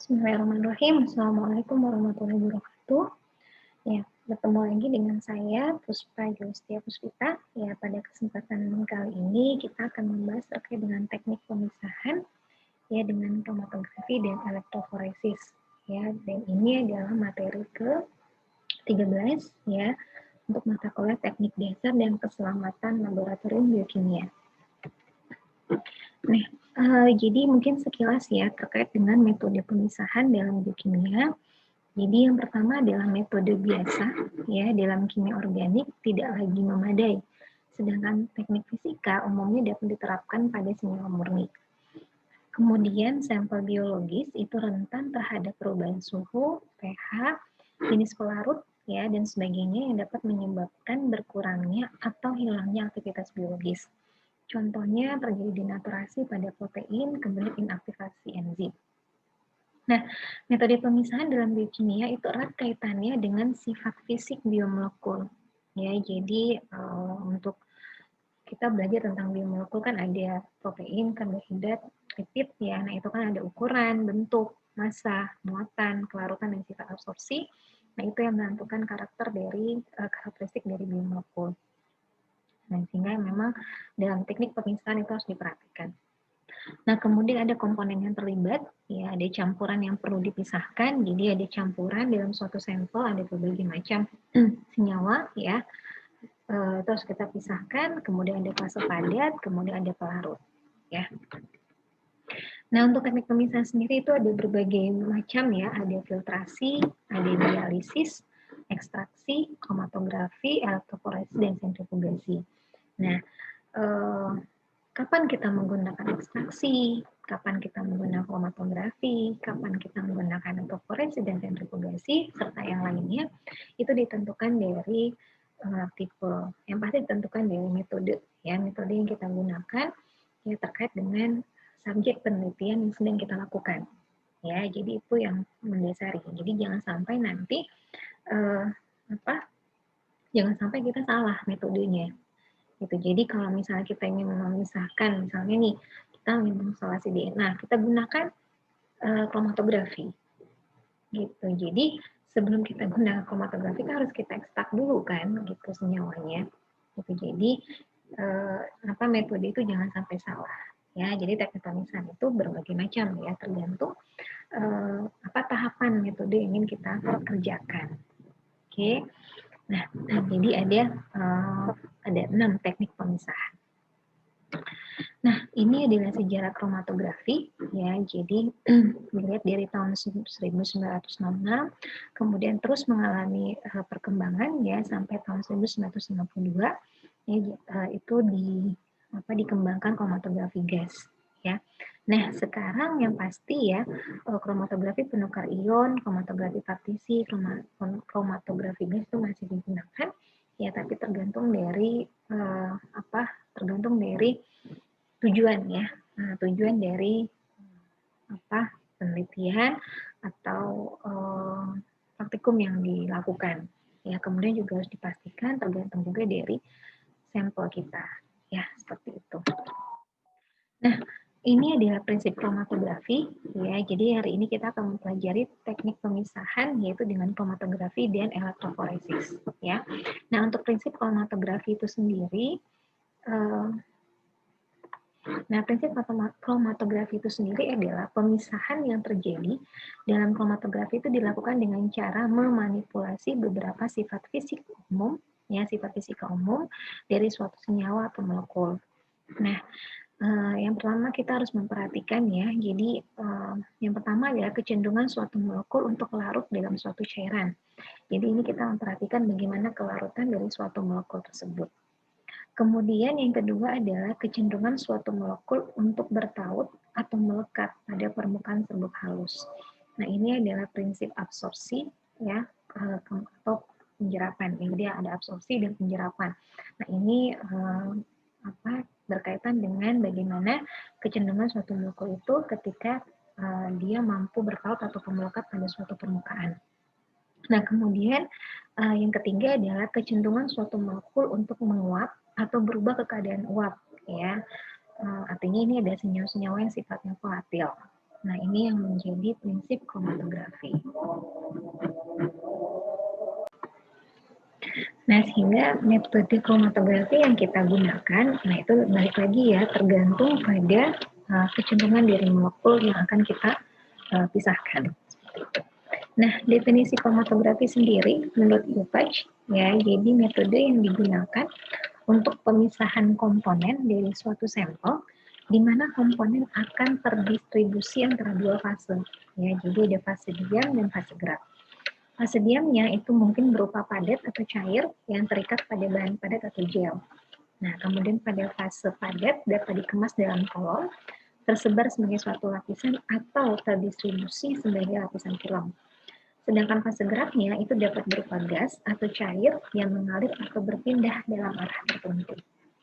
Bismillahirrahmanirrahim. Assalamualaikum warahmatullahi wabarakatuh. Ya, bertemu lagi dengan saya Puspa Justia Puspita. Ya, pada kesempatan kali ini kita akan membahas terkait dengan teknik pemisahan ya dengan kromatografi dan elektroforesis. Ya, dan ini adalah materi ke-13 ya untuk mata kuliah teknik dasar dan keselamatan laboratorium biokimia. Nah, jadi mungkin sekilas ya terkait dengan metode pemisahan dalam biokimia. Jadi yang pertama adalah metode biasa ya dalam kimia organik tidak lagi memadai. Sedangkan teknik fisika umumnya dapat diterapkan pada senyawa murni. Kemudian sampel biologis itu rentan terhadap perubahan suhu, pH, jenis pelarut ya dan sebagainya yang dapat menyebabkan berkurangnya atau hilangnya aktivitas biologis. Contohnya terjadi denaturasi pada protein, kemudian inaktivasi enzim. Nah, metode pemisahan dalam biokimia itu erat kaitannya dengan sifat fisik biomolekul. Ya, jadi untuk kita belajar tentang biomolekul kan ada protein, karbohidrat, lipid ya. Nah, itu kan ada ukuran, bentuk, massa, muatan, kelarutan dan sifat absorpsi. Nah, itu yang menentukan karakteristik dari biomolekul. Nah, sehingga memang dalam teknik pemisahan itu harus diperhatikan. Nah, kemudian ada komponen yang terlibat, ya ada campuran yang perlu dipisahkan. Jadi ada campuran dalam suatu sampel, ada berbagai macam senyawa, ya. Terus kita pisahkan, kemudian ada fase padat, kemudian ada pelarut, ya. Nah, untuk teknik pemisahan sendiri itu ada berbagai macam ya, ada filtrasi, ada dialisis, ekstraksi, kromatografi, elektroforesis, dan sentrifugasi. Nah, kapan kita menggunakan ekstraksi, kapan kita menggunakan kromatografi, kapan kita menggunakan elektroforesis dan sentrifugasi, serta yang lainnya, itu ditentukan dari tipe, yang pasti ditentukan dari metode, ya metode yang kita gunakan ya terkait dengan subjek penelitian yang sedang kita lakukan, ya jadi itu yang mendasari. Jadi jangan sampai nanti jangan sampai kita salah metodenya. Gitu. Jadi kalau misalnya kita ingin memisahkan, misalnya nih kita ingin mengisolasi DNA, kita gunakan kromatografi. Gitu. Jadi sebelum kita gunakan kromatografi kan harus kita ekstrak dulu kan, gitu senyawanya. Gitu. Jadi metode itu jangan sampai salah. Ya, jadi teknik pemisahan itu berbagai macam ya, tergantung tahapan metode yang ingin kita kerjakan. Oke. Nah, jadi ada 6 teknik pemisahan. Nah, ini adalah sejarah kromatografi ya. Jadi dilihat dari tahun 1966, kemudian terus mengalami perkembangan ya sampai tahun 1952 ya, itu dikembangkan kromatografi gas ya. Nah, sekarang yang pasti ya kromatografi penukar ion, kromatografi partisi, kromatografi gas itu masih digunakan ya, tapi tergantung dari tujuan ya. Nah, tujuan dari penelitian atau praktikum yang dilakukan. Ya, kemudian juga harus dipastikan tergantung juga dari sampel kita. Ya, seperti itu. Nah, ini adalah prinsip kromatografi ya. Jadi hari ini kita akan mempelajari teknik pemisahan yaitu dengan kromatografi dan elektroforesis ya. Nah, untuk prinsip kromatografi itu sendiri prinsip kromatografi itu sendiri adalah pemisahan yang terjadi dalam kromatografi itu dilakukan dengan cara memanipulasi beberapa sifat fisik umum, ya sifat fisika umum dari suatu senyawa atau molekul. Nah, yang pertama kita harus memperhatikan ya, jadi yang pertama adalah kecenderungan suatu molekul untuk larut dalam suatu cairan. Jadi ini kita memperhatikan bagaimana kelarutan dari suatu molekul tersebut. Kemudian yang kedua adalah kecenderungan suatu molekul untuk bertaut atau melekat pada permukaan serbuk halus. Nah, ini adalah prinsip absorpsi ya atau penjerapan. Jadi ada absorpsi dan penjerapan. Nah, ini berkaitan dengan bagaimana kecenderungan suatu molekul itu ketika dia mampu bertaut atau melekat pada suatu permukaan. Nah, kemudian yang ketiga adalah kecenderungan suatu molekul untuk menguap atau berubah ke keadaan uap, ya. Artinya ini ada senyawa-senyawa yang sifatnya volatil. Nah, ini yang menjadi prinsip kromatografi. Nah, sehingga metode kromatografi yang kita gunakan, nah itu balik lagi ya, tergantung pada kecenderungan dari molekul yang akan kita pisahkan. Nah, definisi kromatografi sendiri menurut Upach, ya, jadi metode yang digunakan untuk pemisahan komponen dari suatu sampel, di mana komponen akan terdistribusi antara dua fase. Ya, jadi ada fase diam dan fase gerak. Fase diamnya itu mungkin berupa padat atau cair yang terikat pada bahan padat atau gel. Nah, kemudian pada fase padat dapat dikemas dalam kolom, tersebar sebagai suatu lapisan atau terdistribusi sebagai lapisan film. Sedangkan fase geraknya itu dapat berupa gas atau cair yang mengalir atau berpindah dalam arah tertentu.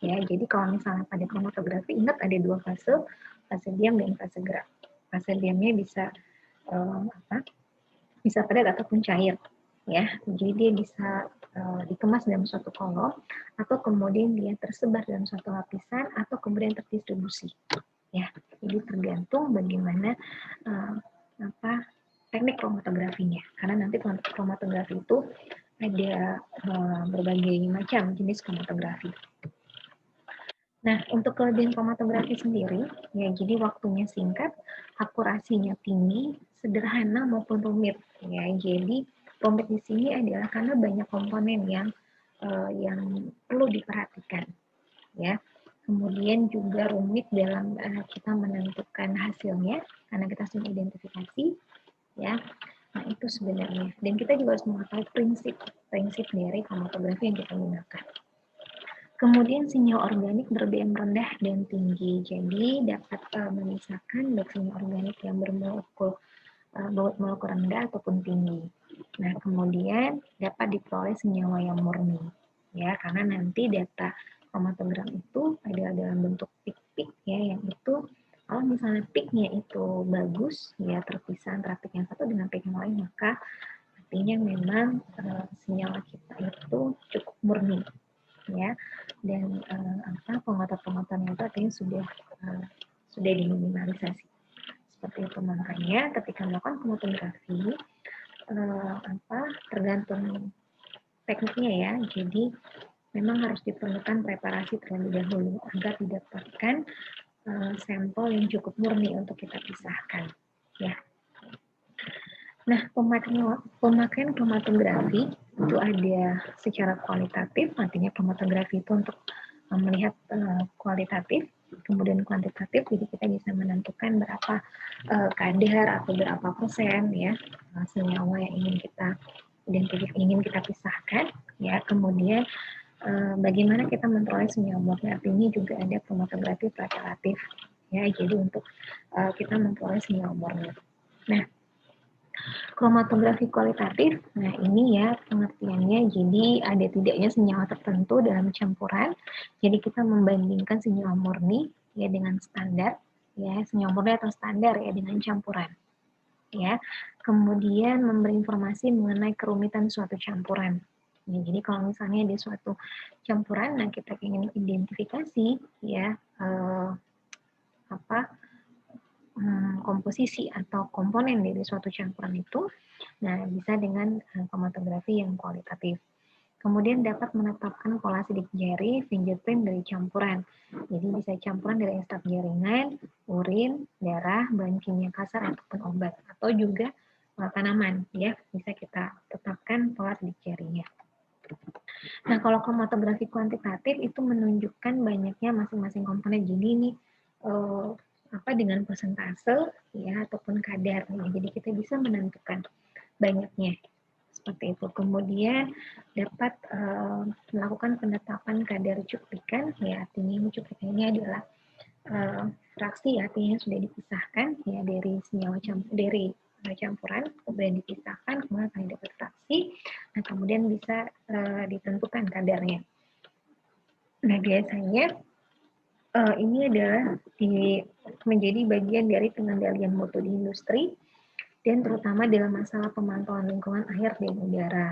Ya, jadi kalau misalnya pada kromatografi ingat ada dua fase diam dan fase gerak. Fase diamnya bisa bisa padat ataupun cair, ya. Jadi dia bisa dikemas dalam suatu kolom atau kemudian dia tersebar dalam suatu lapisan atau kemudian terdistribusi, ya. Jadi tergantung bagaimana teknik kromatografinya, karena nanti kromatografi itu ada berbagai macam jenis kromatografi. Nah, untuk kelebihan kromatografi sendiri, ya jadi waktunya singkat, akurasinya tinggi, sederhana maupun rumit. Ya, jadi rumit di sini adalah karena banyak komponen yang perlu diperhatikan. Ya, kemudian juga rumit dalam kita menentukan hasilnya, karena kita sudah identifikasi. Ya, nah itu sebenarnya. Dan kita juga harus mengetahui prinsip dari kromatografi yang kita gunakan. Kemudian sinyal organik ber-BM rendah dan tinggi. Jadi dapat memisahkan baik sinyal organik yang bermolekul rendah ataupun tinggi. Nah, kemudian dapat diperoleh senyawa yang murni. Ya, karena nanti data kromatogram itu ada dalam bentuk pik-pik ya, yang itu kalau misalnya piknya itu bagus ya, terpisah antara pik yang satu dengan pik yang lain, maka artinya memang senyawa kita itu cukup murni ya, dan pengotor-pengotornya itu artinya sudah diminimalisasi. Seperti itu, makanya ketika melakukan kromatografi tergantung tekniknya ya. Jadi memang harus diperlukan preparasi terlebih dahulu agar didapatkan sampel yang cukup murni untuk kita pisahkan ya. Nah, pemakaian kromatografi itu ada secara kualitatif, artinya kromatografi itu untuk melihat kualitatif, kemudian kuantitatif, jadi kita bisa menentukan berapa kadar atau berapa persen ya senyawa yang ingin kita pisahkan ya. Kemudian bagaimana kita memperoleh senyawa murni, artinya juga ada kromatografi relatif ya, jadi untuk kita memperoleh senyawa murni. Nah, kromatografi kualitatif, nah ini ya pengertiannya, jadi ada tidaknya senyawa tertentu dalam campuran, jadi kita membandingkan senyawa murni ya dengan standar, ya senyawa murni atau standar ya dengan campuran, ya. Kemudian memberi informasi mengenai kerumitan suatu campuran. Ya, jadi kalau misalnya di suatu campuran, nah kita ingin identifikasi ya komposisi atau komponen dari suatu campuran itu, nah bisa dengan kromatografi yang kualitatif. Kemudian dapat menetapkan pola sidik jari, fingerprint dari campuran. Jadi bisa campuran dari ekstrak jaringan, urin, darah, bahan kimia kasar ataupun obat, atau juga tanaman, ya bisa kita tetapkan pola sidik jarinya. Nah, kalau kromatografi kuantitatif itu menunjukkan banyaknya masing-masing komponen. Jadi ini dengan persentase ya ataupun kadar. Ya. Jadi kita bisa menentukan banyaknya seperti itu. Kemudian dapat melakukan penetapan kadar cuplikan. Ya, artinya ini cuplikan ini adalah fraksi, artinya sudah dipisahkan ya dari senyawa campuran, kemudian dipisahkan, kemudian akan dapat fraksi, nah kemudian bisa ditentukan kadarnya. Nah biasanya ini adalah menjadi bagian dari pengendalian mutu di industri dan terutama dalam masalah pemantauan lingkungan air dan udara.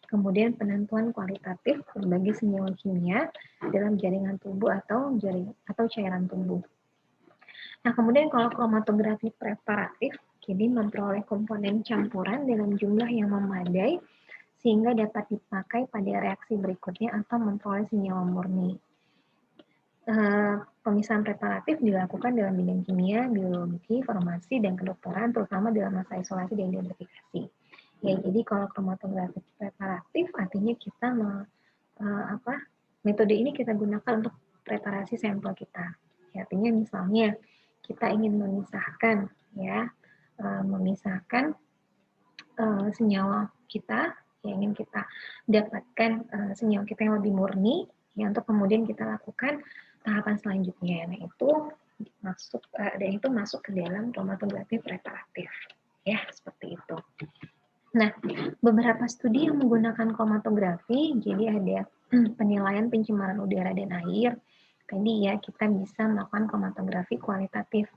Kemudian penentuan kualitatif berbagai senyawa kimia dalam jaringan tubuh atau cairan tubuh. Nah, kemudian kalau kromatografi preparatif, jadi memperoleh komponen campuran dalam jumlah yang memadai sehingga dapat dipakai pada reaksi berikutnya atau memperoleh senyawa murni. Pemisahan preparatif dilakukan dalam bidang kimia, biologi, farmasi, dan kedokteran, terutama dalam masa isolasi dan identifikasi. Ya, jadi kalau kromatografi preparatif artinya kita metode ini kita gunakan untuk preparasi sampel kita. Ya, artinya misalnya kita ingin memisahkan senyawa kita yang ingin kita dapatkan senyawa kita yang lebih murni ya untuk kemudian kita lakukan tahapan selanjutnya. Nah, itu masuk ke dalam kromatografi preparatif. Ya, seperti itu. Nah, beberapa studi yang menggunakan kromatografi, jadi ada penilaian pencemaran udara dan air. Tadi ya, kita bisa melakukan kromatografi kuantitatif.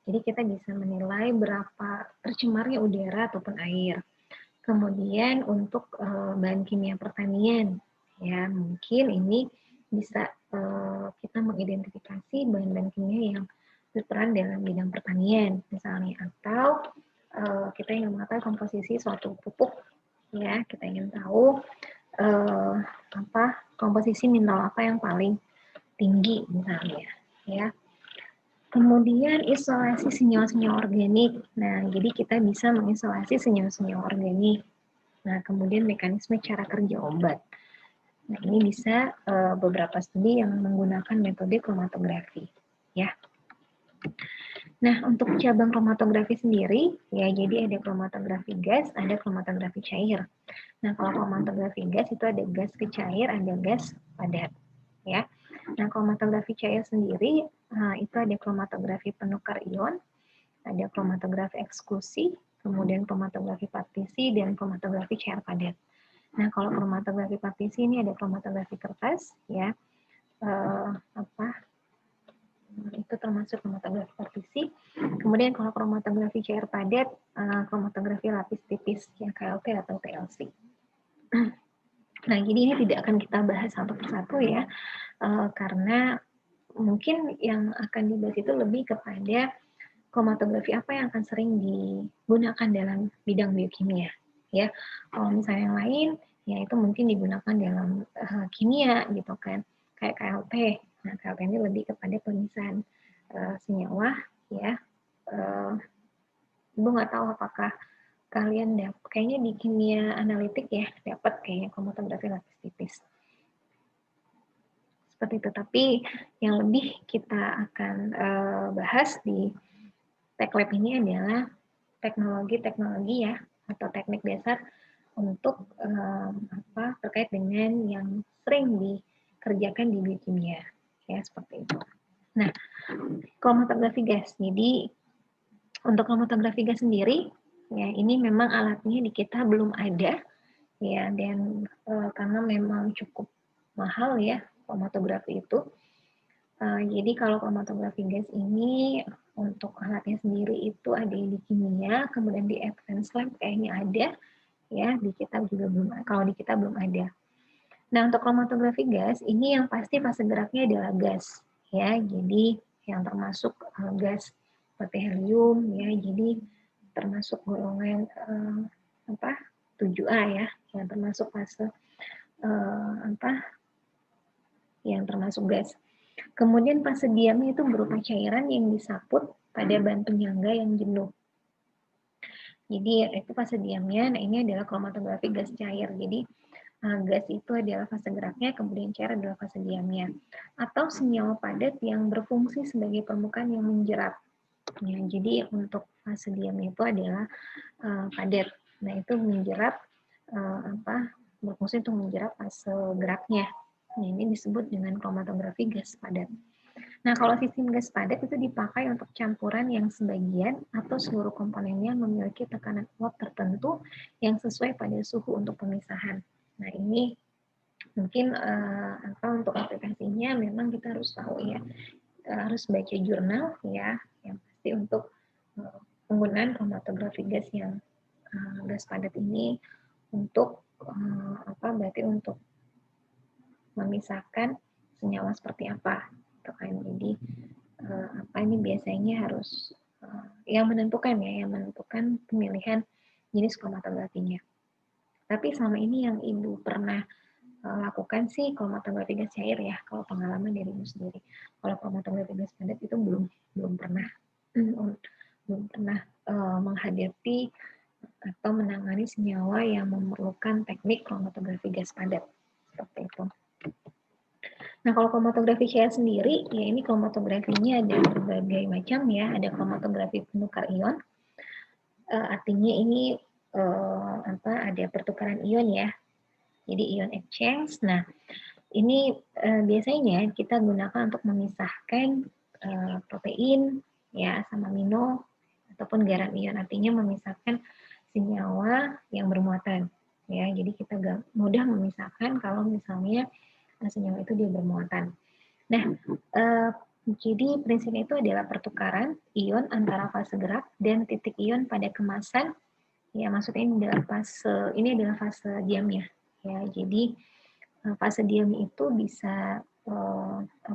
Jadi kita bisa menilai berapa tercemarnya udara ataupun air. Kemudian untuk bahan kimia pertanian, ya mungkin ini bisa kita mengidentifikasi bahan-bahan kimia yang berperan dalam bidang pertanian, misalnya, atau kita ingin mengetahui komposisi suatu pupuk, ya kita ingin tahu komposisi mineral apa yang paling tinggi, misalnya, ya. Kemudian isolasi senyawa-senyawa organik. Nah, jadi kita bisa mengisolasi senyawa-senyawa organik. Nah, kemudian mekanisme cara kerja obat. Nah, ini bisa beberapa studi yang menggunakan metode kromatografi, ya. Nah, untuk cabang kromatografi sendiri, ya jadi ada kromatografi gas, ada kromatografi cair. Nah, kalau kromatografi gas itu ada gas ke cair, ada gas padat, ya. Nah, kromatografi cair sendiri itu ada kromatografi penukar ion, ada kromatografi eksklusi, kemudian kromatografi partisi, dan kromatografi cair padat. Nah, kalau kromatografi partisi ini ada kromatografi kertas, ya, itu termasuk kromatografi partisi. Kemudian kalau kromatografi cair padat, kromatografi lapis tipis, ya KLP atau TLC. Nah, jadi ini tidak akan kita bahas satu persatu ya, karena mungkin yang akan dibahas itu lebih kepada kromatografi apa yang akan sering digunakan dalam bidang biokimia. Ya, kalau misalnya yang lain, ya itu mungkin digunakan dalam kimia gitu kan, kayak KLP. Nah, KLP ini lebih kepada pemisahan senyawa, ya. Ibu nggak tahu apakah kalian kayaknya di kimia analitik ya dapat kayaknya kromatografi lapis tipis seperti itu. Tapi yang lebih kita akan bahas di TechLab ini adalah teknologi ya atau teknik dasar untuk terkait dengan yang sering dikerjakan di biokimia ya seperti itu. Nah, kromatografi gas. Jadi untuk kromatografi gas sendiri ya ini memang alatnya di kita belum ada ya, dan karena memang cukup mahal ya kromatografi itu. Jadi kalau kromatografi gas ini untuk alatnya sendiri itu ada di kimia, kemudian di Advanced Lab kayaknya ada ya, di kita juga belum, kalau di kita belum ada. Nah, untuk kromatografi gas ini yang pasti fase geraknya adalah gas ya, jadi yang termasuk gas seperti helium ya, jadi termasuk golongan 7A ya, yang termasuk fase yang termasuk gas. Kemudian fase diamnya itu berupa cairan yang disaput pada bahan penyangga yang jenuh. Jadi itu fase diamnya. Nah, ini adalah kromatografi gas cair. Jadi gas itu adalah fase geraknya, kemudian cair adalah fase diamnya. Atau senyawa padat yang berfungsi sebagai permukaan yang menjerat. Ya, jadi untuk fase diamnya itu adalah padat. Nah, itu menjerat berfungsi untuk menjerat fase geraknya. Nah, ini disebut dengan kromatografi gas padat. Nah, kalau sistem gas padat itu dipakai untuk campuran yang sebagian atau seluruh komponennya memiliki tekanan uap tertentu yang sesuai pada suhu untuk pemisahan. Nah, ini mungkin untuk aplikasinya memang kita harus tahu ya, harus baca jurnal ya, yang pasti untuk penggunaan kromatografi gas yang gas padat ini untuk berarti untuk memisahkan senyawa seperti apa. Jadi apa ini biasanya harus yang menentukan pemilihan jenis kromatografinya. Tapi selama ini yang Ibu pernah lakukan sih kromatografi gas cair ya, kalau pengalaman dari Ibu sendiri. Kalau kromatografi gas padat itu belum pernah belum pernah menghadapi atau menangani senyawa yang memerlukan teknik kromatografi gas padat seperti itu. Nah, kalau kromatografi cair sendiri, ya ini kromatografinya ada berbagai macam ya. Ada kromatografi penukar ion, artinya ini ada pertukaran ion ya. Jadi ion exchange. Nah, ini biasanya kita gunakan untuk memisahkan protein ya asam amino ataupun garam ion, artinya memisahkan senyawa yang bermuatan ya. Jadi kita mudah memisahkan kalau misalnya senyawa itu dia bermuatan. Nah, jadi prinsipnya itu adalah pertukaran ion antara fase gerak dan titik ion pada kemasan. Ya, maksudnya ini adalah fase diamnya. Ya, jadi fase diam itu bisa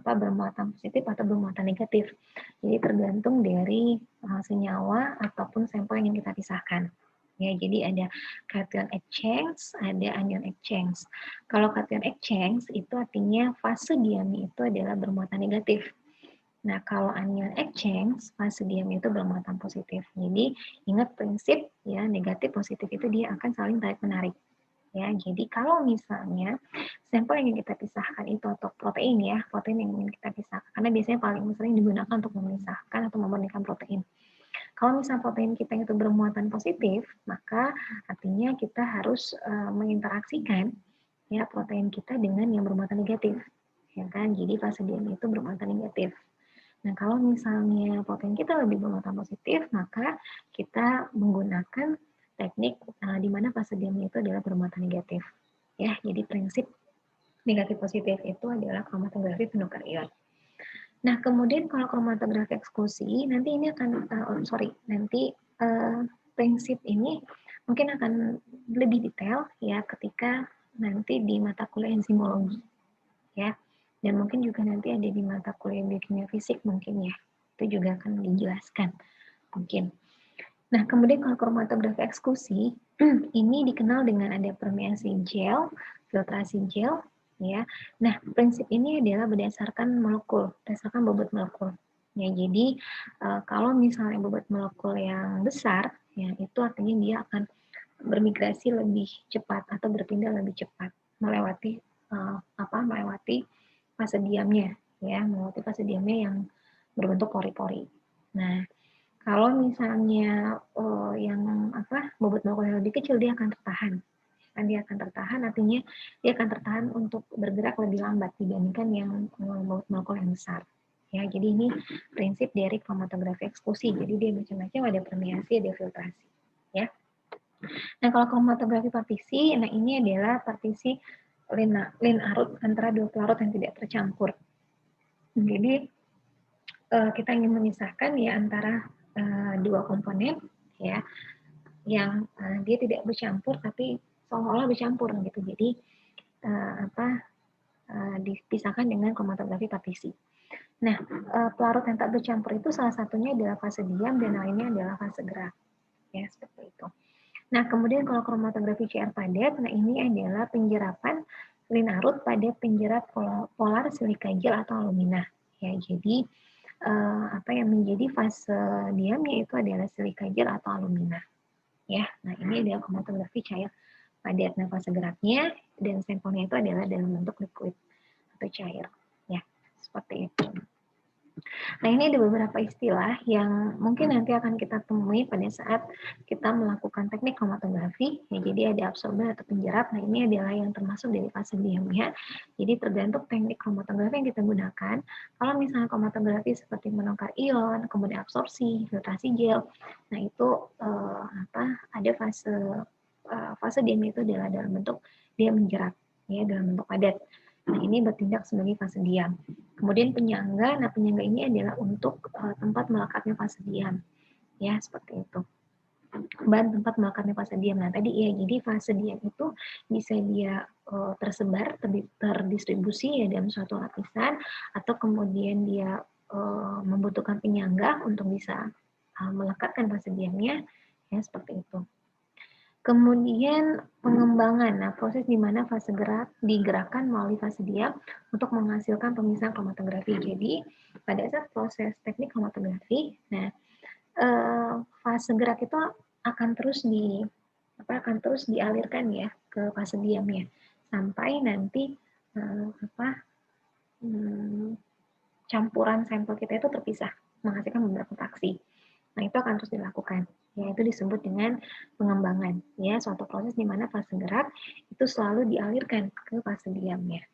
bermuatan positif atau bermuatan negatif. Jadi tergantung dari senyawa ataupun sampel yang kita pisahkan. Ya, jadi ada cation exchange, ada anion exchange. Kalau cation exchange itu artinya fase diamnya itu adalah bermuatan negatif. Nah, kalau anion exchange, fase diamnya itu bermuatan positif. Jadi ingat prinsip ya, negatif positif itu dia akan saling tarik menarik. Ya, jadi kalau misalnya sampel yang ingin kita pisahkan itu atau protein ya, protein yang ingin kita pisahkan, karena biasanya paling sering digunakan untuk memisahkan atau memurnikan protein. Kalau misalnya protein kita itu bermuatan positif, maka artinya kita harus menginteraksikan ya protein kita dengan yang bermuatan negatif, ya kan? Jadi fase diam itu bermuatan negatif. Nah, kalau misalnya protein kita lebih bermuatan positif, maka kita menggunakan teknik di mana fase diamnya itu adalah bermuatan negatif. Ya, jadi prinsip negatif positif itu adalah kromatografi penukar ion. Nah, kemudian kalau kromatografi eksklusi, nanti ini akan, prinsip ini mungkin akan lebih detail ya ketika nanti di mata kuliah enzimologi ya, dan mungkin juga nanti ada di mata kuliah biokimia fisik mungkin ya, itu juga akan dijelaskan mungkin. Nah, kemudian kalau kromatografi eksklusi, ini dikenal dengan ada permeasi gel, filtrasi gel, ya. Nah, prinsip ini adalah berdasarkan molekul, berdasarkan bobot molekul. Ya, jadi kalau misalnya bobot molekul yang besar, ya itu artinya dia akan bermigrasi lebih cepat atau berpindah lebih cepat melewati melewati fase diamnya, ya, melewati fase diamnya yang berbentuk pori-pori. Nah, kalau misalnya yang bobot molekul yang lebih kecil, dia akan tertahan. Dia akan tertahan, artinya dia akan tertahan untuk bergerak lebih lambat dibandingkan yang bobot molekul yang besar. Ya, jadi ini prinsip dari kromatografi eksklusi. Jadi dia macam-macam, ada permeasi, ada filtrasi. Ya. Nah, kalau kromatografi partisi, nah ini adalah partisi lin arut antara dua pelarut yang tidak tercampur. Jadi kita ingin memisahkan ya antara dua komponen ya yang dia tidak bercampur tapi seolah-olah bercampur gitu. Jadi dipisahkan dengan kromatografi partisi. Nah, pelarut yang tak bercampur itu salah satunya adalah fase diam dan lainnya adalah fase gerak. Ya, seperti itu. Nah, kemudian kalau kromatografi CR padat, nah ini adalah penjerapan linarut pada penjerat polar silika gel atau alumina. Ya, jadi yang menjadi fase diamnya itu adalah silika gel atau alumina. Ya, nah ini adalah kromatografi cair padat. Nah, fase geraknya dan sampelnya itu adalah dalam bentuk liquid atau cair. Ya, seperti itu. Nah, ini ada beberapa istilah yang mungkin nanti akan kita temui pada saat kita melakukan teknik kromatografi. Ya, jadi ada absorber atau penjerat. Nah, ini adalah yang termasuk dari fase diamnya. Jadi tergantung teknik kromatografi yang kita gunakan. Kalau misalnya kromatografi seperti menukar ion, kemudian absorpsi, filtrasi gel, nah itu ada fase diamnya itu adalah dalam bentuk dia menjerat, ya dalam bentuk padat. Nah, ini bertindak sebagai fase diam. Kemudian penyangga, nah penyangga ini adalah untuk tempat melekatnya fase diam. Ya, seperti itu. Bahan tempat melekatnya fase diam. Nah, tadi ya, jadi fase diam itu bisa dia tersebar, terdistribusi ya dalam suatu lapisan, atau kemudian dia membutuhkan penyangga untuk bisa melekatkan fase diamnya, ya seperti itu. Kemudian pengembangan, nah proses di mana fase gerak digerakkan melalui fase diam untuk menghasilkan pemisahan kromatografi. Jadi pada saat proses teknik kromatografi, nah fase gerak itu akan terus dialirkan ya ke fase diamnya sampai nanti campuran sampel kita itu terpisah menghasilkan beberapa fraksi. Nah, itu akan terus dilakukan. Ya, itu disebut dengan pengembangan. Ya, suatu proses di mana fase gerak itu selalu dialirkan ke fase diamnya.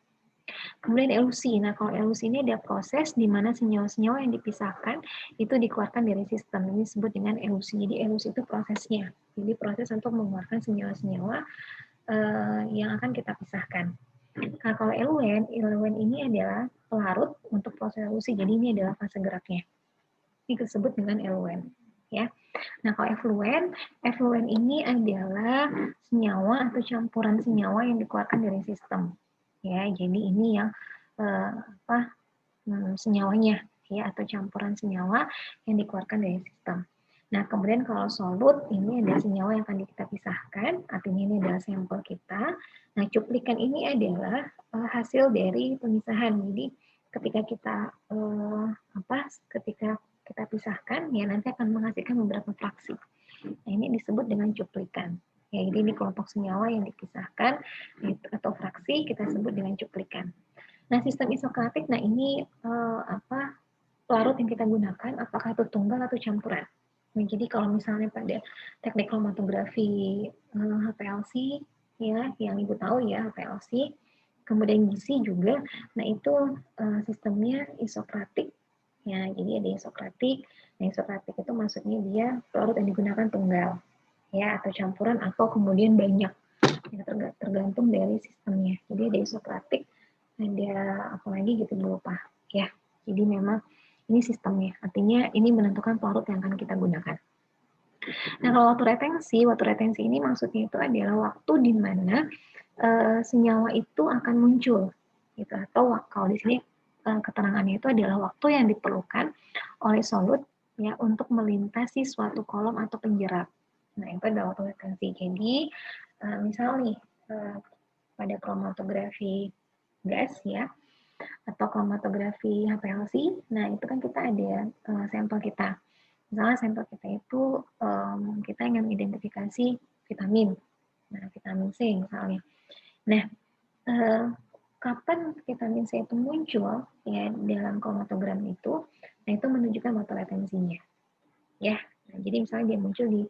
Kemudian elusi. Nah, kalau elusi ini ada proses di mana senyawa-senyawa yang dipisahkan itu dikeluarkan dari sistem. Ini disebut dengan elusi. Jadi, elusi itu prosesnya. Jadi, proses untuk mengeluarkan senyawa-senyawa yang akan kita pisahkan. Nah, kalau eluen ini adalah pelarut untuk proses elusi. Jadi, ini adalah fase geraknya. Ini disebut dengan eluen. Ya. Nah, kalau efluen ini adalah senyawa atau campuran senyawa yang dikeluarkan dari sistem. Ya, jadi ini yang senyawanya ya atau campuran senyawa yang dikeluarkan dari sistem. Nah, kemudian kalau solut ini ada senyawa yang akan kita pisahkan, artinya ini adalah sampel kita. Nah, cuplikan ini adalah hasil dari pemisahan. Jadi ketika kita pisahkan, ya nanti akan menghasilkan beberapa fraksi. Nah, ini disebut dengan cuplikan. Ya, jadi ini kelompok senyawa yang dipisahkan atau fraksi kita sebut dengan cuplikan. Nah, sistem isokratik, nah ini pelarut yang kita gunakan, apakah itu tunggal atau campuran. Nah, jadi kalau misalnya pada teknik kromatografi HPLC, ya yang Ibu tahu ya HPLC, kemudian gizi juga, nah itu sistemnya isokratik. Ya, jadi ada isokratik. Nah, isokratik itu maksudnya dia pelarut yang digunakan tunggal, ya atau campuran atau kemudian banyak. Ya, tergantung dari sistemnya. Jadi ada isokratik, ada apa lagi gitu lupa. Ya, jadi memang ini sistemnya. Artinya ini menentukan pelarut yang akan kita gunakan. Nah, kalau waktu retensi ini maksudnya itu adalah waktu di mana senyawa itu akan muncul, gitu. Atau kalau di sini keterangannya itu adalah waktu yang diperlukan oleh solut ya untuk melintasi suatu kolom atau penjerat. Nah, itu adalah waktu retensi. Jadi, misal nih pada kromatografi gas ya atau kromatografi HPLC, nah itu kan kita ada sampel kita. Misalnya sampel kita itu kita ingin identifikasi vitamin, nah vitamin C misalnya. Nah, kapan vitamin C itu muncul ya dalam kromatogram itu, nah itu menunjukkan waktu retensinya. Ya, nah, jadi misalnya dia muncul di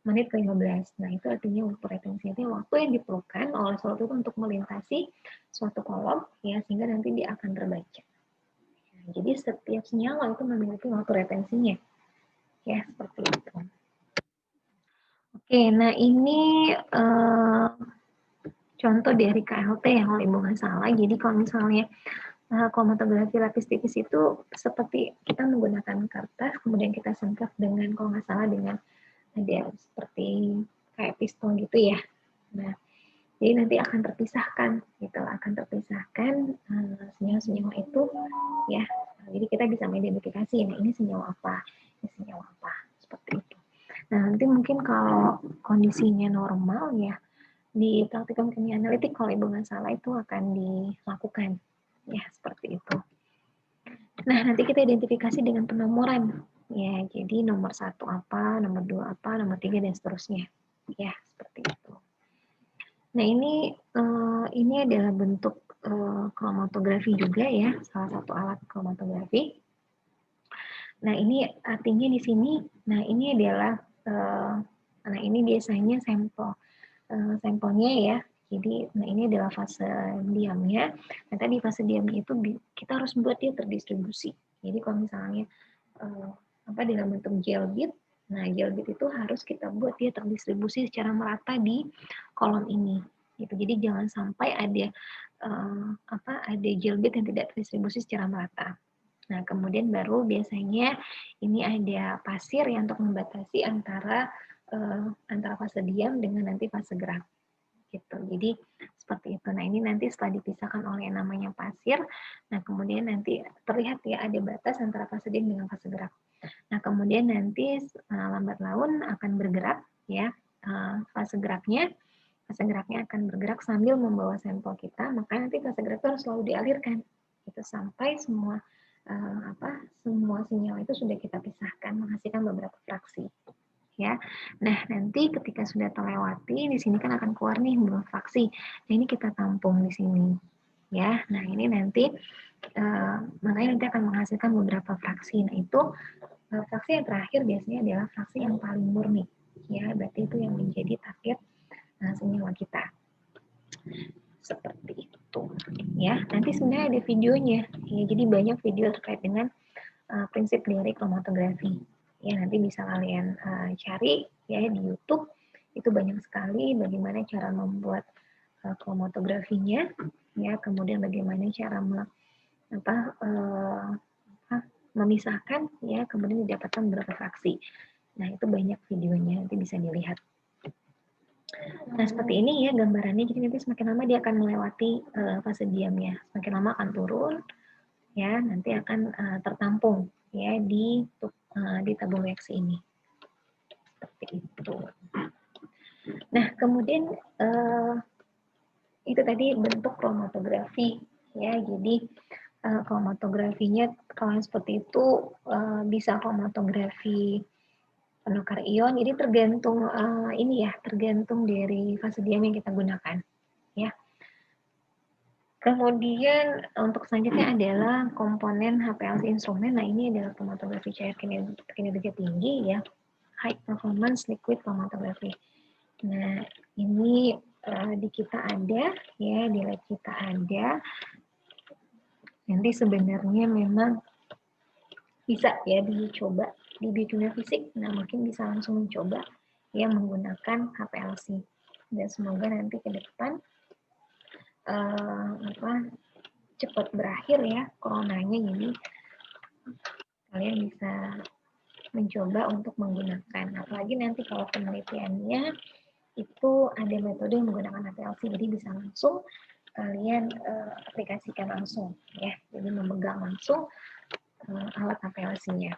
menit ke-15. Nah, itu artinya waktu retensi itu waktu yang diperlukan oleh solut itu untuk melintasi suatu kolom ya sehingga nanti dia akan terbaca. Nah, jadi setiap senyawa itu memiliki waktu retensinya. Ya, seperti itu. Oke, nah ini contoh dari KLT yang kalau Ibu nggak salah. Jadi kalau misalnya kromatografi lapis tipis itu seperti kita menggunakan kertas, kemudian kita singkat dengan kalau nggak salah dengan ada seperti kayak pistol gitu ya. Nah, jadi nanti akan terpisahkan, gitu, akan terpisahkan senyawa-senyawa itu, ya. Jadi kita bisa mengidentifikasi, nah ini senyawa apa, ini senyawa apa, seperti itu. Nah, nanti mungkin kalau kondisinya normal ya, di praktikum kimia analitik kalau Ibu nggak salah itu akan dilakukan, ya seperti itu. Nah, nanti kita identifikasi dengan penomoran. Ya, jadi nomor 1 apa, nomor 2 apa, nomor 3 dan seterusnya. Ya, seperti itu. Nah, ini adalah bentuk kromatografi juga ya, salah satu alat kromatografi. Nah, ini artinya di sini, nah ini adalah nah ini biasanya sampelnya ya. Jadi, nah ini adalah fase diamnya. Nah, tadi fase diamnya itu kita harus buat dia terdistribusi. Jadi, kalau misalnya dalam bentuk gel bit, nah gel bit itu harus kita buat dia terdistribusi secara merata di kolom ini. Gitu. Jadi, jangan sampai ada gel bit yang tidak terdistribusi secara merata. Nah, kemudian baru biasanya ini ada pasir yang untuk membatasi antara fase diam dengan nanti fase gerak. Gitu. Jadi seperti itu. Nah, ini nanti setelah dipisahkan oleh yang namanya pasir, nah kemudian nanti terlihat ya ada batas antara fase diam dengan fase gerak. Nah, kemudian nanti lambat laun akan bergerak ya, fase geraknya akan bergerak sambil membawa sampel kita, maka nanti fase gerak itu harus selalu dialirkan gitu sampai semua semua senyawa itu sudah kita pisahkan menghasilkan beberapa fraksi. Ya, nah nanti ketika sudah terlewati di sini kan akan keluar nih beberapa fraksi. Nah ini kita tampung di sini, ya. Nah ini nanti makanya nanti akan menghasilkan beberapa fraksi. Nah itu fraksi yang terakhir biasanya adalah fraksi yang paling murni, ya. Berarti itu yang menjadi target senyawa kita. Seperti itu, ya. Nanti sebenarnya ada videonya, ya. Jadi banyak video terkait dengan prinsip dari kromatografi. Ya, nanti bisa kalian cari ya di YouTube. Itu banyak sekali bagaimana cara membuat kromatografinya, ya, kemudian bagaimana cara memisahkan, ya, kemudian didapatkan beberapa fraksi. Nah, itu banyak videonya, nanti bisa dilihat. Nah, seperti ini ya gambarannya. Jadi nanti semakin lama dia akan melewati fase diamnya, semakin lama akan turun, ya, nanti akan tertampung ya di tabung reaksi ini. Seperti itu. Nah, kemudian itu tadi bentuk kromatografi ya. Jadi kromatografinya kalau seperti itu bisa kromatografi penukar ion. Jadi tergantung tergantung dari fase diam yang kita gunakan ya. Kemudian untuk selanjutnya adalah komponen HPLC instrumen. Nah, ini adalah kromatografi cair kinerja tinggi ya, high performance liquid chromatography. Nah, ini di kita ada ya, di lab kita ada. Nanti sebenarnya memang bisa ya dicoba di biokimia fisik. Nah, mungkin bisa langsung mencoba ya menggunakan HPLC. Dan semoga nanti ke depan cepat berakhir ya coronanya, jadi kalian bisa mencoba untuk menggunakan. Apalagi nanti kalau penelitiannya itu ada metode yang menggunakan HPLC, jadi bisa langsung kalian aplikasikan langsung ya, jadi memegang langsung alat HPLC-nya.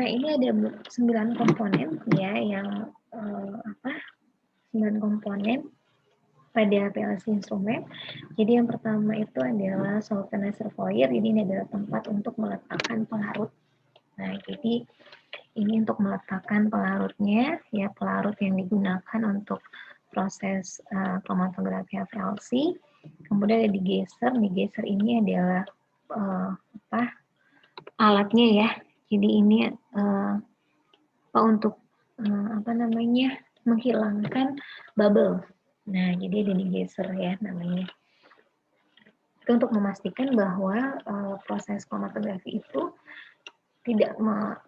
Nah, ini ada 9 komponen ya yang 9 komponen pada HPLC instrumen. Jadi yang pertama itu adalah solvent reservoir. Jadi ini adalah tempat untuk meletakkan pelarut. Nah, jadi ini untuk meletakkan pelarutnya, ya, pelarut yang digunakan untuk proses kromatografi HPLC. Kemudian ada digester. Digester ini adalah alatnya ya. Jadi ini untuk menghilangkan bubble. Nah, jadi ada digester ya namanya. Itu untuk memastikan bahwa proses kromatografi itu tidak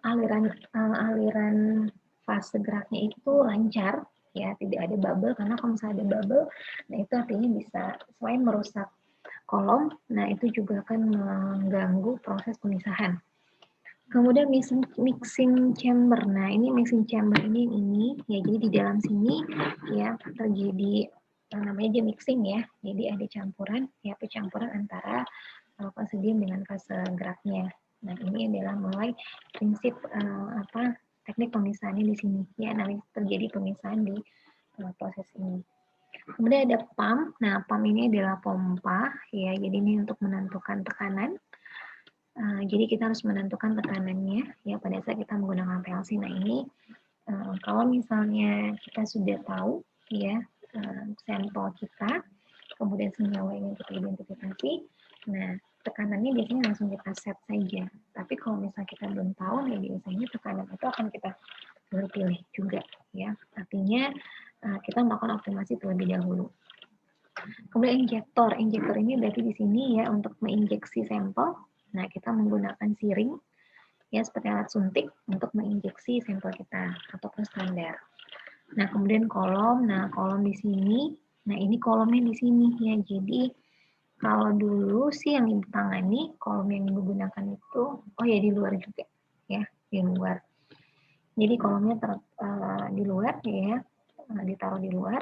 aliran fase geraknya itu lancar ya, tidak ada bubble, karena kalau misalnya ada bubble, nah itu artinya bisa selain merusak kolom, nah itu juga akan mengganggu proses pemisahan. Kemudian mixing chamber. Nah, ini mixing chamber ini ya, jadi di dalam sini ya terjadi namanya dia mixing ya. Jadi ada campuran ya, percampuran antara fase diam dengan fase geraknya. Nah, ini adalah mulai prinsip teknik pemisahannya di sini ya. Nanti terjadi pemisahan di proses ini. Kemudian ada pump. Nah, pump ini adalah pompa ya. Jadi ini untuk menentukan tekanan. Jadi kita harus menentukan tekanannya ya pada saat kita menggunakan PLC. Nah, ini kalau misalnya kita sudah tahu ya sampel kita, kemudian senyawa yang kita identifikasi, nah tekanannya biasanya langsung kita set saja. Tapi kalau misalnya kita belum tahu, ya biasanya tekanan itu akan kita pilih juga ya. Artinya kita melakukan optimasi terlebih dahulu. Kemudian injektor. Injektor ini berarti di sini ya untuk menginjeksi sampel. Nah, kita menggunakan siring ya seperti alat suntik untuk menginjeksi sampel kita ataupun standar. Nah, kemudian kolom. Nah, kolom di sini. Nah, ini kolomnya di sini ya. Jadi kalau dulu sih yang ditangani kolom yang digunakan itu di luar juga ya, di luar. Jadi kolomnya di luar ya, ditaruh di luar.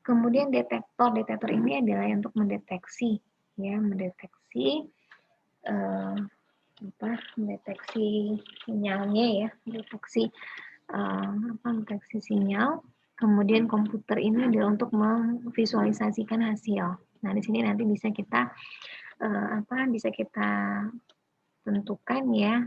Kemudian detektor ini adalah untuk mendeteksi, ya, mendeteksi mendeteksi sinyalnya, ya, deteksi sinyal. Kemudian komputer ini adalah untuk memvisualisasikan hasil. Nah, di sini nanti bisa kita tentukan, ya,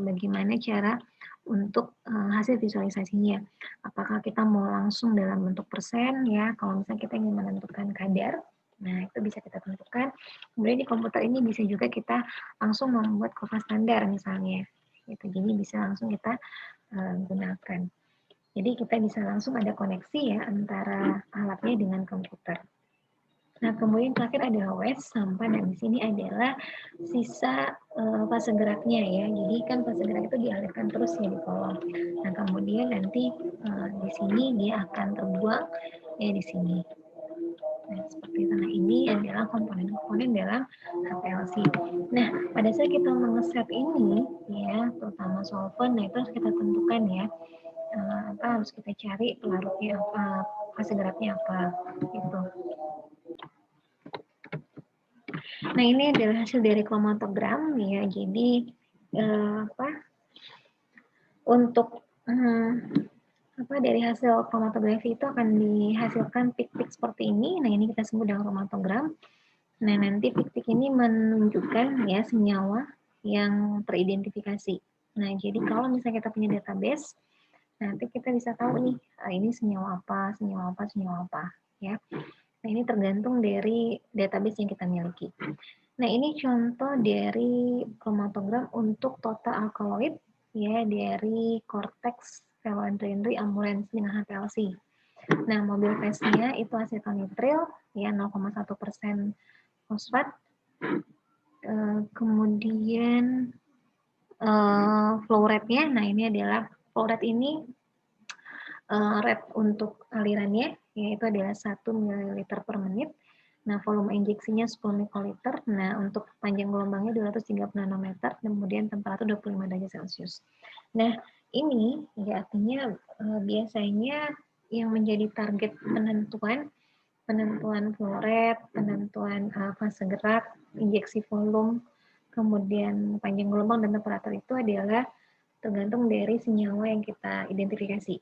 bagaimana cara untuk hasil visualisasinya. Apakah kita mau langsung dalam bentuk persen, ya, kalau misalnya kita ingin menentukan kadar, nah itu bisa kita tentukan. Kemudian di komputer ini bisa juga kita langsung membuat kurva standar misalnya. Gitu. Jadi bisa langsung kita gunakan. Jadi kita bisa langsung ada koneksi, ya, antara alatnya dengan komputer. Nah, kemudian terakhir adalah wedge sampan. Nah, di sini adalah sisa fase geraknya, ya. Jadi kan fase gerak itu dialirkan terus, ya, di kolom. Nah, kemudian nanti di sini dia akan terbuang, ya, di sini. Nah, seperti itu. Nah, ini adalah komponen-komponen dalam HPLC. Nah, pada saat kita mengeset ini, ya, terutama solvent, nah itu harus kita tentukan, ya, harus kita cari pelarutnya apa, fase geraknya apa, gitu. Nah, ini adalah hasil dari kromatogram, ya. Jadi untuk dari hasil kromatografi itu akan dihasilkan pik-pik seperti ini. Nah, ini kita sebut dengan kromatogram. Nah, nanti pik-pik ini menunjukkan, ya, senyawa yang teridentifikasi. Nah, jadi kalau misalnya kita punya database, nanti kita bisa tahu nih, ini senyawa apa, senyawa apa, senyawa apa, ya. Nah, ini tergantung dari database yang kita miliki. Nah, ini contoh dari kromatogram untuk total alkaloid, ya, dari Cortex, Phenylenediamine, Amulans dengan HPLC. Nah, mobil phase-nya itu asetonitril, ya, 0,1% fosfat. Kemudian flow rate-nya, nah ini adalah flow rate ini rate untuk alirannya, yaitu adalah 1 ml per menit. Nah, volume injeksinya 10 mikroliter. Nah, untuk panjang gelombangnya 230 nanometer, kemudian temperatur 25 derajat Celcius. Nah, ini ya artinya biasanya yang menjadi target penentuan flow rate, penentuan fase gerak, injeksi volume, kemudian panjang gelombang dan temperatur itu adalah tergantung dari senyawa yang kita identifikasi.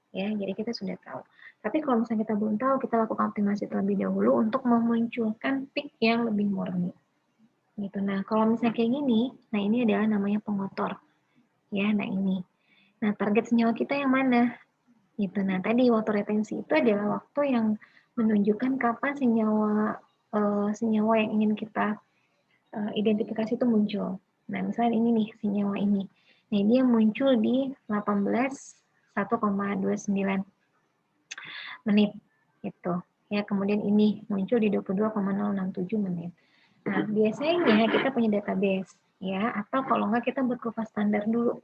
Ya, jadi kita sudah tahu. Tapi kalau misalnya kita belum tahu, kita lakukan optimasi terlebih dahulu untuk memunculkan peak yang lebih murni. Gitu. Nah, kalau misalnya kayak gini, nah ini adalah namanya pengotor. Ya, nah ini. Nah, target senyawa kita yang mana? Gitu. Nah, tadi waktu retensi itu adalah waktu yang menunjukkan kapan senyawa yang ingin kita identifikasi itu muncul. Nah, misalnya ini nih, senyawa ini. Nah, dia muncul di 1,29 menit gitu. Ya, kemudian ini muncul di 22,067 menit. Nah, biasanya kita punya database, ya, atau kalau enggak kita buat kurva standar dulu.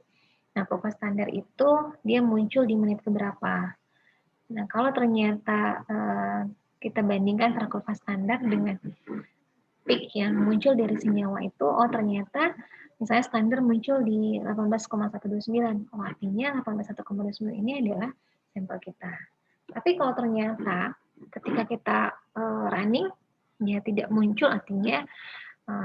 Nah, kurva standar itu dia muncul di menit keberapa. Nah, kalau ternyata kita bandingkan antara kurva standar dengan peak yang muncul dari senyawa itu, oh ternyata misalnya standar muncul di 18,129. Oh, artinya 18,129 ini adalah sampel kita. Tapi kalau ternyata ketika kita running, dia tidak muncul, artinya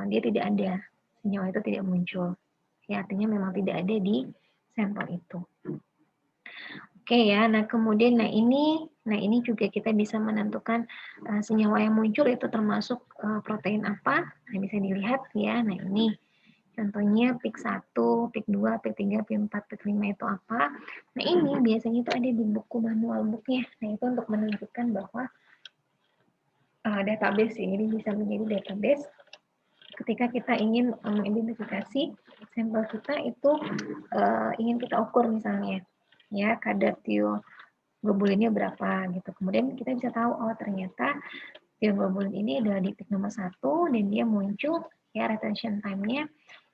dia tidak ada. Senyawa itu tidak muncul. Ya, artinya memang tidak ada di sampel itu. Oke ya, nah kemudian ini juga kita bisa menentukan senyawa yang muncul itu termasuk protein apa. Nah, bisa dilihat ya. Nah, ini contohnya PIK 1, PIK 2, PIK 3, PIK 4, PIK 5 itu apa. Nah, ini biasanya itu ada di buku manual booknya. Nah, itu untuk menunjukkan bahwa database ini bisa menjadi database ketika kita ingin mengidentifikasi sampel kita itu ingin kita ukur misalnya ya kadar tioglobulinnya berapa gitu. Kemudian kita bisa tahu oh ternyata tioglobulin ini adalah di PIK nomor 1 dan dia muncul ya retention time-nya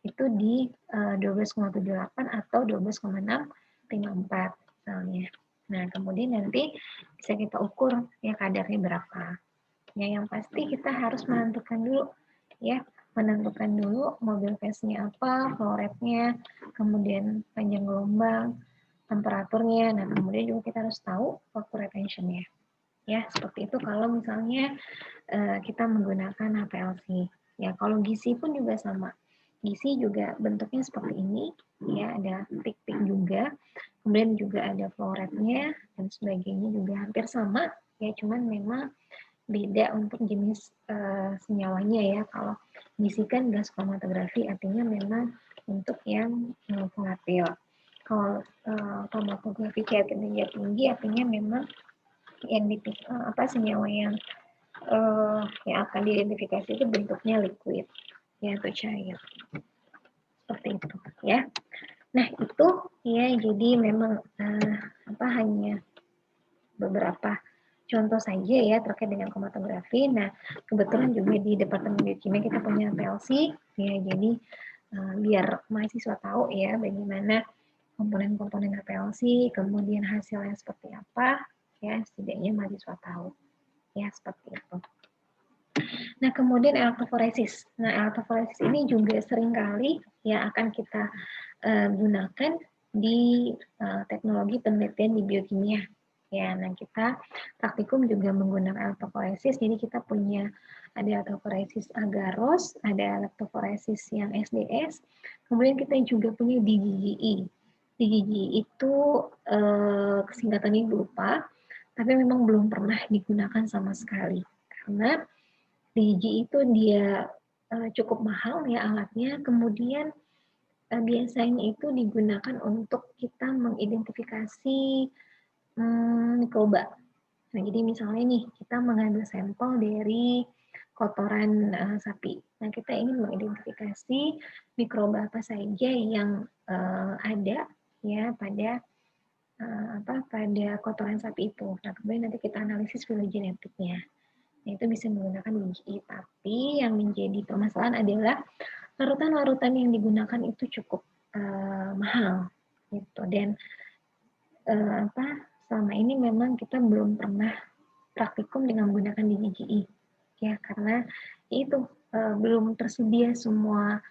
itu di 12,78 atau 12,654 misalnya. Nah, kemudian nanti bisa kita ukur ya kadarnya berapa. Ya, yang pasti kita harus menentukan dulu ya, menentukan dulu mobil phase-nya apa, flow rate-nya, kemudian panjang gelombang, temperaturnya. Nah, kemudian juga kita harus tahu waktu retention-nya. Ya, seperti itu kalau misalnya kita menggunakan HPLC. Ya, kalau gizi pun juga sama. Gizi juga bentuknya seperti ini, ya ada tik-tik juga, kemudian juga ada flow rate-nya dan sebagainya juga hampir sama, ya cuman memang beda untuk jenis senyawanya ya. Kalau gizi kan gas kromatografi artinya memang untuk yang volatil. Kalau kromatografi cairan kinerja tinggi artinya memang yang senyawa yang akan diidentifikasi itu bentuknya liquid ya atau cair seperti itu ya. Nah itu ya jadi memang hanya beberapa contoh saja ya terkait dengan kromatografi. Nah kebetulan juga di Departemen Biokimia kita punya PLC ya, jadi biar mahasiswa tahu ya bagaimana komponen-komponen HPLC, kemudian hasilnya seperti apa ya, setidaknya mahasiswa tahu ya seperti itu. Nah, kemudian elektroforesis. Nah, elektroforesis ini juga seringkali ya akan kita gunakan di teknologi penelitian di biokimia. Ya, nah kita praktikum juga menggunakan elektroforesis. Jadi kita punya ada elektroforesis agarose, ada elektroforesis yang SDS. Kemudian kita juga punya DGGE. DGGE itu singkatannya lupa, tapi memang belum pernah digunakan sama sekali karena DG itu dia cukup mahal ya alatnya, kemudian biasanya itu digunakan untuk kita mengidentifikasi mikroba. Nah, jadi misalnya nih, kita mengambil sampel dari kotoran sapi. Nah, kita ingin mengidentifikasi mikroba apa saja yang ada ya pada pada kotoran sapi itu. Nah, kemudian nanti kita analisis filogenetiknya. Nah, itu bisa menggunakan DGI, tapi yang menjadi permasalahan adalah larutan-larutan yang digunakan itu cukup mahal gitu. Dan selama ini memang kita belum pernah praktikum dengan menggunakan DGI ya, karena itu belum tersedia semua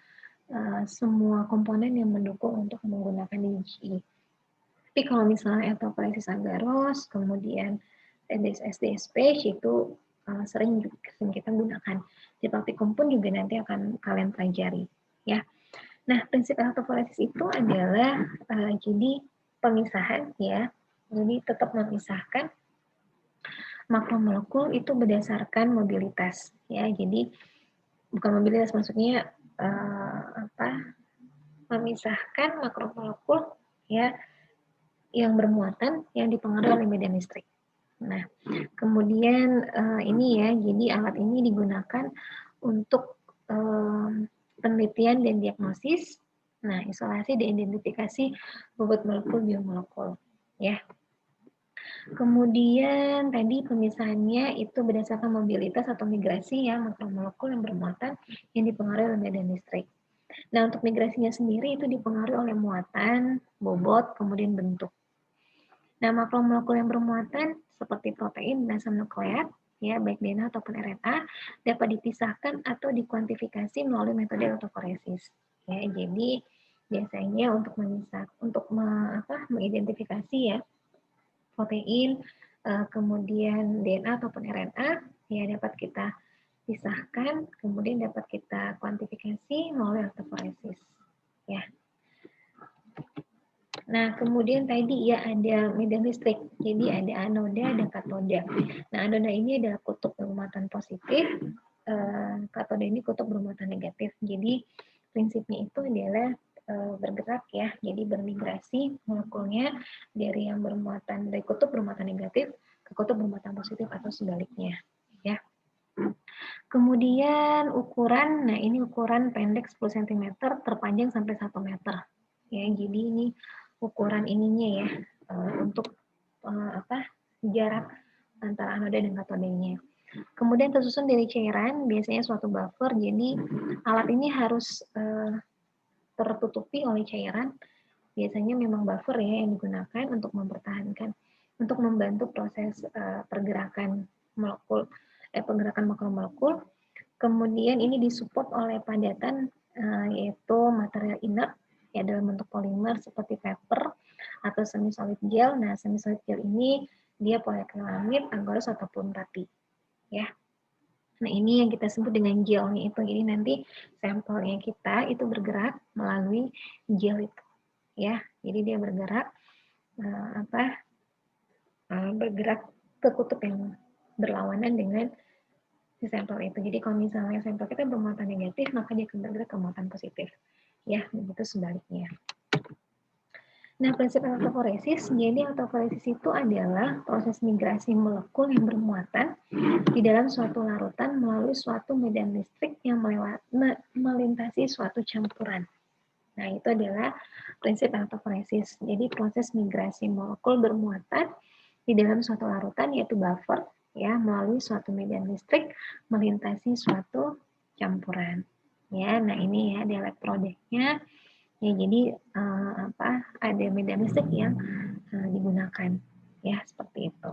komponen yang mendukung untuk menggunakan DGI. Tapi kalau misalnya elektroforesis agarose, kemudian SDS page itu sering kita gunakan. Di praktikum pun juga nanti akan kalian pelajari ya. Nah, prinsip elektroforesis itu adalah jadi pemisahan ya. Jadi tetap memisahkan makromolekul itu berdasarkan mobilitas ya. Jadi bukan mobilitas, maksudnya memisahkan makromolekul ya yang bermuatan yang dipengaruhi oleh medan listrik. Nah, kemudian ini ya, jadi alat ini digunakan untuk penelitian dan diagnosis. Nah, isolasi dan identifikasi bobot molekul biomolekul ya. Kemudian tadi pemisahannya itu berdasarkan mobilitas atau migrasi ya makromolekul yang bermuatan yang dipengaruhi oleh medan listrik. Nah, untuk migrasinya sendiri itu dipengaruhi oleh muatan, bobot, kemudian bentuk. Nah, makromolekul yang bermuatan seperti protein dan asam nukleat, ya baik DNA ataupun RNA, dapat dipisahkan atau dikuantifikasi melalui metode elektroforesis. Ya, jadi biasanya untuk mengidentifikasi ya protein, kemudian DNA ataupun RNA, ya dapat kita pisahkan, kemudian dapat kita kuantifikasi melalui elektroforesis. Ya. Nah, kemudian tadi ya ada medan listrik. Jadi ada anoda, ada katoda. Nah, anoda ini adalah kutub bermuatan positif, katoda ini kutub bermuatan negatif. Jadi prinsipnya itu adalah bergerak ya, jadi bermigrasi molekulnya dari yang bermuatan dari kutub bermuatan negatif ke kutub bermuatan positif atau sebaliknya, ya. Kemudian ukuran, nah ini ukuran pendek 10 cm, terpanjang sampai 1 meter. Ya, jadi ini ukuran ininya ya untuk jarak antara anoda dan katodanya. Kemudian tersusun dari cairan, biasanya suatu buffer. Jadi alat ini harus tertutupi oleh cairan. Biasanya memang buffer ya yang digunakan untuk mempertahankan, untuk membantu proses pergerakan molekul, pergerakan makromolekul. Kemudian ini disupport oleh padatan yaitu material inert ya dalam bentuk polimer seperti paper atau semi solid gel. Nah, semi solid gel ini dia poliakrilamid, agarose ataupun pati, ya. Nah, ini yang kita sebut dengan gelnya itu. Jadi nanti sampelnya kita itu bergerak melalui gel itu, ya. Jadi dia bergerak bergerak ke kutub yang berlawanan dengan si sampel itu. Jadi kalau misalnya sampel kita bermuatan negatif, maka dia akan bergerak ke muatan positif. Ya, begitu sebaliknya. Nah, prinsip autoforesis, jadi autoforesis itu adalah proses migrasi molekul yang bermuatan di dalam suatu larutan melalui suatu medan listrik yang melintasi suatu campuran. Nah, itu adalah prinsip autoforesis. Jadi, proses migrasi molekul bermuatan di dalam suatu larutan, yaitu buffer, ya, melalui suatu medan listrik melintasi suatu campuran. Ya, nah ini ya di elektrodenya. Ya, jadi ada medan listrik yang digunakan, ya seperti itu.